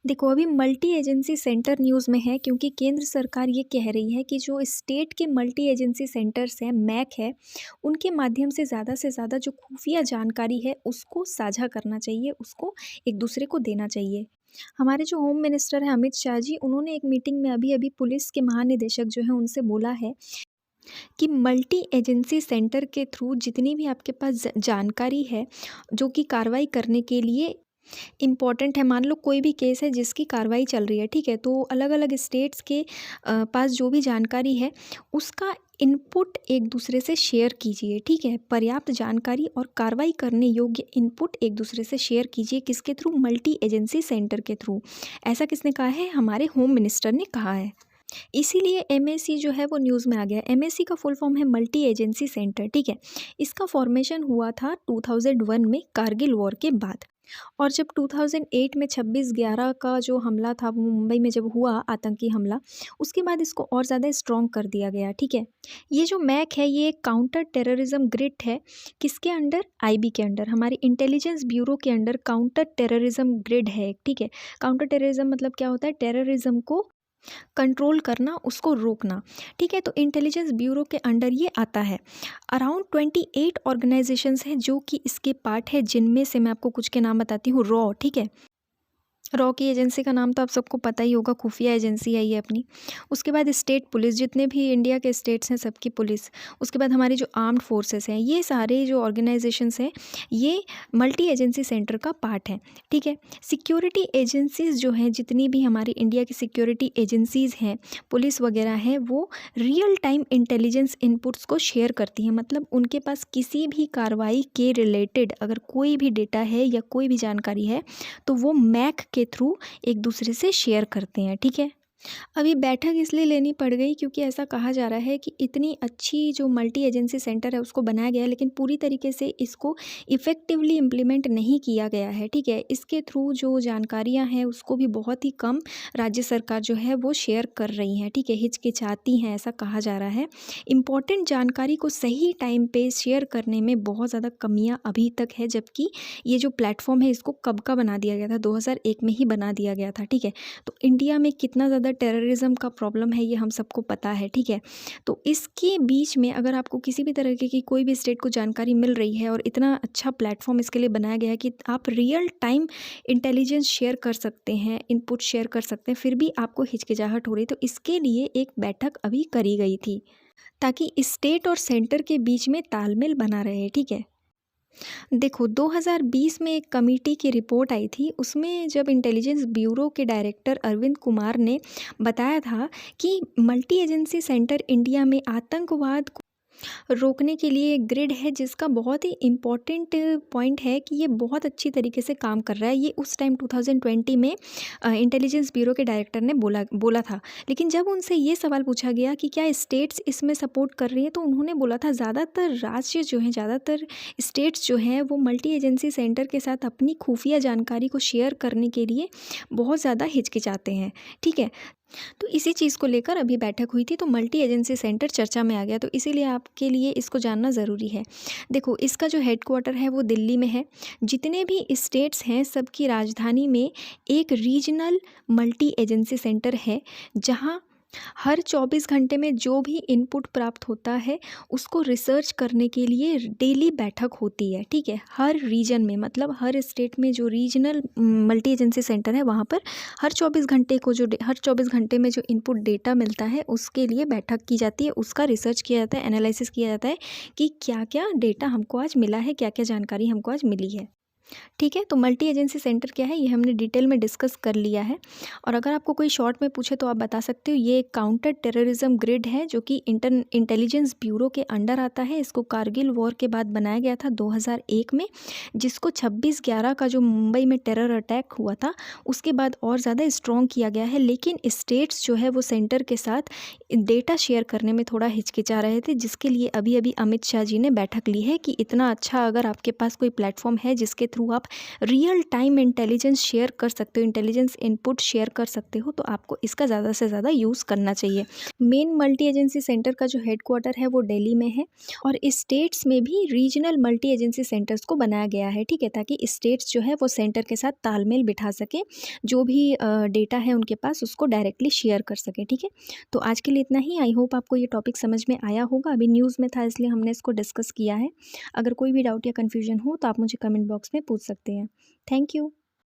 देखो, अभी multi agency centre news में है क्योंकि केंद्र सरकार ये कह रही है कि जो स्टेट के मल्टी एजेंसी सेंटर्स हैं, मैक है, उनके माध्यम से ज़्यादा जो खुफिया जानकारी है उसको साझा करना चाहिए, उसको एक दूसरे को देना चाहिए। हमारे जो होम मिनिस्टर हैं अमित शाह जी, उन्होंने एक मीटिंग में अभी-अभी पुलिस के महानिदेशक जो हैं उनसे बोला है कि मल्टी एजेंसी सेंटर के थ्रू जितनी भी आपके पास जानकारी है, जो कि कार्रवाई करने के लिए इम्पॉर्टेंट है। मान लो कोई भी केस है जिसकी कार्रवाई चल रही है, ठीक है? तो अलग-अलग स्टेट्स के पास जो भी जानकारी है, उसका इनपुट एक दूसरे से शेयर कीजिए, ठीक है? पर्याप्त जानकारी और कार्रवाई करने योग्य इनपुट एक दूसरे से शेयर कीजिए, किसके थ्रू? मल्टी एजेंसी सेंटर के थ्रू। ऐसा किसने कहा है? हमारे होम मिनिस्टर ने कहा है। इसीलिए एमएसी जो है वो न्यूज़ में आ गया। एमएसी का फुल फॉर्म है मल्टी एजेंसी सेंटर, ठीक है? इसका फॉर्मेशन हुआ था 2001 में कारगिल वॉर के बाद। और जब 2008 में 26/11 का जो हमला था वो मुंबई में जब हुआ आतंकी हमला, उसके बाद इसको और ज़्यादा स्ट्रॉन्ग कर दिया गया, ठीक है? ये जो मैक है ये काउंटर टेररिज्म ग्रिड है, किसके अंडर? आईबी के अंडर, हमारी इंटेलिजेंस ब्यूरो के अंडर काउंटर टेररिज्म ग्रिड है, ठीक है? काउंटर टेररिज्म मतलब क्या होता है? टेररिज्म को कंट्रोल करना, उसको रोकना, ठीक है? तो इंटेलिजेंस ब्यूरो के अंडर ये आता है। अराउंड 28 ऑर्गेनाइजेशंस हैं जो कि इसके पार्ट है, जिनमें से मैं आपको कुछ के नाम बताती हूँ। रॉ, ठीक है? रॉ की एजेंसी का नाम तो आप सबको पता ही होगा, खुफिया एजेंसी है ये अपनी। उसके बाद स्टेट पुलिस, जितने भी इंडिया के स्टेट्स हैं सबकी पुलिस। उसके बाद हमारी जो आर्म्ड फोर्सेस हैं, ये सारे जो ऑर्गेनाइजेशंस हैं ये मल्टी एजेंसी सेंटर का पार्ट हैं, ठीक है? सिक्योरिटी एजेंसीज़ जो हैं, जितनी भी हमारी इंडिया की सिक्योरिटी एजेंसीज़ हैं, पुलिस वगैरह हैं, वो रियल टाइम इंटेलिजेंस इनपुट्स को शेयर करती हैं। मतलब उनके पास किसी भी कार्रवाई के रिलेटेड अगर कोई भी डेटा है या कोई भी जानकारी है, तो वो मैक के थ्रू एक दूसरे से शेयर करते हैं, ठीक है? अभी बैठक इसलिए लेनी पड़ गई क्योंकि ऐसा कहा जा रहा है कि इतनी अच्छी जो मल्टी एजेंसी सेंटर है उसको बनाया गया है, लेकिन पूरी तरीके से इसको इफ़ेक्टिवली इम्प्लीमेंट नहीं किया गया है, ठीक है? इसके थ्रू जो जानकारियाँ हैं उसको भी बहुत ही कम राज्य सरकार जो है वो शेयर कर रही हैं, ठीक है? हिचकिचाती हैं, ऐसा कहा जा रहा है। इम्पॉर्टेंट जानकारी को सही टाइम पे शेयर करने में बहुत ज़्यादा कमियाँ अभी तक है, जबकि ये जो प्लेटफॉर्म है इसको कब का बना दिया गया था? 2001 में ही बना दिया गया था, ठीक है? तो इंडिया में कितना ज़्यादा टेररिज्म का प्रॉब्लम है ये हम सबको पता है, ठीक है? तो इसके बीच में अगर आपको किसी भी तरीके की कोई भी स्टेट को जानकारी मिल रही है और इतना अच्छा प्लेटफॉर्म इसके लिए बनाया गया है कि आप रियल टाइम इंटेलिजेंस शेयर कर सकते हैं, इनपुट शेयर कर सकते हैं, फिर भी आपको हिचकिचाहट हो रही है, तो इसके लिए एक बैठक अभी करी गई थी, ताकि स्टेट और सेंटर के बीच में तालमेल बना रहे, ठीक है? देखो, 2020 में एक कमेटी की रिपोर्ट आई थी, उसमें जब इंटेलिजेंस ब्यूरो के डायरेक्टर अरविंद कुमार ने बताया था कि मल्टी एजेंसी सेंटर इंडिया में आतंकवाद को रोकने के लिए एक ग्रिड है, जिसका बहुत ही इम्पॉर्टेंट पॉइंट है कि ये बहुत अच्छी तरीके से काम कर रहा है। ये उस टाइम 2020 में इंटेलिजेंस ब्यूरो के डायरेक्टर ने बोला बोला था। लेकिन जब उनसे ये सवाल पूछा गया कि क्या स्टेट्स इसमें सपोर्ट कर रही हैं, तो उन्होंने बोला था ज़्यादातर राज्य जो हैं, ज़्यादातर स्टेट्स जो हैं वो मल्टी एजेंसी सेंटर के साथ अपनी खुफिया जानकारी को शेयर करने के लिए बहुत ज़्यादा हिचकिचाते हैं, ठीक है? तो इसी चीज़ को लेकर अभी बैठक हुई थी, तो मल्टी एजेंसी सेंटर चर्चा में आ गया, तो इसीलिए आपके लिए इसको जानना ज़रूरी है। देखो, इसका जो हेडक्वार्टर है वो दिल्ली में है। जितने भी स्टेट्स हैं सबकी राजधानी में एक रीजनल मल्टी एजेंसी सेंटर है, जहाँ हर 24 घंटे में जो भी इनपुट प्राप्त होता है उसको रिसर्च करने के लिए डेली बैठक होती है, ठीक है? हर रीजन में, मतलब हर स्टेट में जो रीजनल मल्टी एजेंसी सेंटर है वहाँ पर हर 24 घंटे को हर 24 घंटे में जो इनपुट डेटा मिलता है उसके लिए बैठक की जाती है, उसका रिसर्च किया जाता है, एनालिसिस किया जाता है कि क्या क्या डेटा हमको आज मिला है, क्या क्या जानकारी हमको आज मिली है, ठीक है? तो मल्टी एजेंसी सेंटर क्या है ये हमने डिटेल में डिस्कस कर लिया है। और अगर आपको कोई शॉर्ट में पूछे तो आप बता सकते हो, ये एक काउंटर टेररिज्म ग्रिड है जो कि इंटेलिजेंस ब्यूरो के अंडर आता है। इसको कारगिल वॉर के बाद बनाया गया था 2001 में, जिसको 26/11 का जो मुंबई में टेरर अटैक हुआ था उसके बाद और ज़्यादा स्ट्रॉन्ग किया गया है। लेकिन स्टेट्स जो है वो सेंटर के साथ डेटा शेयर करने में थोड़ा हिचकिचा रहे थे, जिसके लिए अभी अभी अमित शाह जी ने बैठक ली है कि इतना अच्छा अगर आपके पास कोई प्लेटफॉर्म है जिसके थ्रू आप रियल टाइम इंटेलिजेंस शेयर कर सकते हो, इंटेलिजेंस इनपुट शेयर कर सकते हो, तो आपको इसका ज़्यादा से ज़्यादा यूज़ करना चाहिए। मेन मल्टी एजेंसी सेंटर का जो हेडक्वार्टर है वो दिल्ली में है और स्टेट्स में भी रीजनल मल्टी एजेंसी सेंटर्स को बनाया गया है, ठीक है, ताकि स्टेट्स जो है वो सेंटर के साथ तालमेल बिठा सकें, जो भी डेटा है उनके पास उसको डायरेक्टली शेयर कर सकें, ठीक है। तो आज के लिए इतना ही। आई होप आपको ये टॉपिक समझ में आया होगा। अभी न्यूज़ में था इसलिए हमने इसको डिस्कस किया है। अगर कोई भी डाउट या कन्फ्यूजन हो तो आप मुझे कमेंट बॉक्स में पूछ सकते हैं। Thank you.